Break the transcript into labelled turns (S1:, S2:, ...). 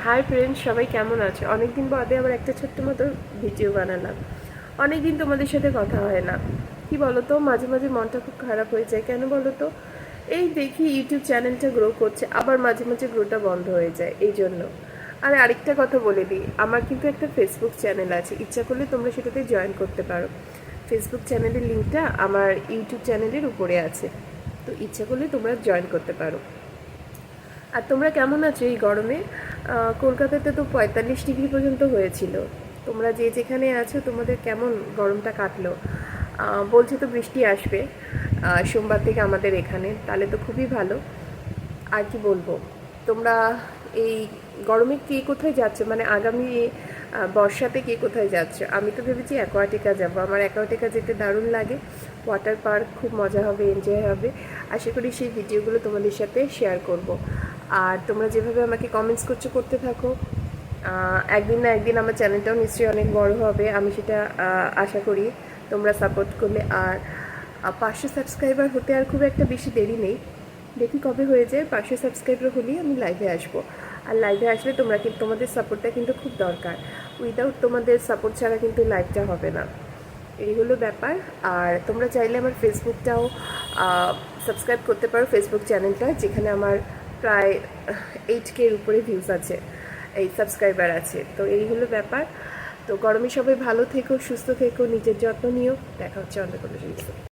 S1: Hi friends, সবাই কেমন আছে? অনেকদিন বাদে আবার একটা ছোট্ট মতো ভিডিও বানালাম। অনেকদিন তোমাদের সাথে কথা হয় না। কি বলো তো, মাঝে মাঝে মনটা খুব খারাপ হয়ে যায়। কেন বলো তো? এই দেখি ইউটিউব চ্যানেলটা গ্রো করছে, আবার মাঝে মাঝে গ্রোটা বন্ধ হয়ে যায়, এই জন্য। আর আরেকটা কথা বলে দিই, আমার কিন্তু একটা ফেসবুক চ্যানেল আছে, ইচ্ছা করলে তোমরা সেটাতে জয়েন করতে পারো। ফেসবুক চ্যানেলের লিঙ্কটা আমার ইউটিউব চ্যানেলের উপরে আছে, তো ইচ্ছা করলে তোমরা জয়েন করতে পারো। আর তোমরা কেমন আছো এই গরমে? কলকাতাতে তো 45 ডিগ্রি পর্যন্ত হয়েছিল। তোমরা যে যেখানে আছো তোমাদের কেমন গরমটা কাটলো? বলছে তো বৃষ্টি আসবে সোমবার থেকে আমাদের এখানে, তাহলে তো খুবই ভালো। আর কি বলবো, তোমরা এই গরমে কে কোথায় যাচ্ছ, মানে আগামী বর্ষাতে কে কোথায় যাচ্ছ? আমি তো ভেবেছি অ্যাকোয়াটিকা যাব, আমার অ্যাকোয়াটিকা যেতে দারুণ লাগে। ওয়াটার পার্ক খুব মজা হবে, এনজয় হবে। আশা করি সেই ভিডিওগুলো তোমাদের সাথে শেয়ার করব। আর তোমরা যেভাবে আমাকে কমেন্টস করছো, করতে থাকো। একদিন না একদিন আমার চ্যানেলটাও নিশ্চয়ই অনেক বড় হবে, আমি সেটা আশা করি তোমরা সাপোর্ট করলে। আর 500 সাবস্ক্রাইবার হতে আর খুব একটা বেশি দেরি নেই, দেখি কবে হয়ে যায়। 500 সাবস্ক্রাইবার হলেই আমি লাইভে আসবো। আর লাইভে আসলে তোমাদের সাপোর্টটা কিন্তু খুব দরকার। উইদাউট তোমাদের সাপোর্ট ছাড়া কিন্তু লাইভটা হবে না, এই হলো ব্যাপার। আর তোমরা চাইলে আমার ফেসবুকটাও সাবস্ক্রাইব করতে পারো, ফেসবুক চ্যানেলটা, যেখানে আমার প্রায় 8K এর উপরে ভিউজ আছে, এই সাবস্ক্রাইবার আছে। তো এই হলো ব্যাপার। তো গরমে সবাই ভালো থেকো, সুস্থ থেকো, নিজের যত্ন নিও। দেখা হচ্ছে অন্য কোনো জিনিস।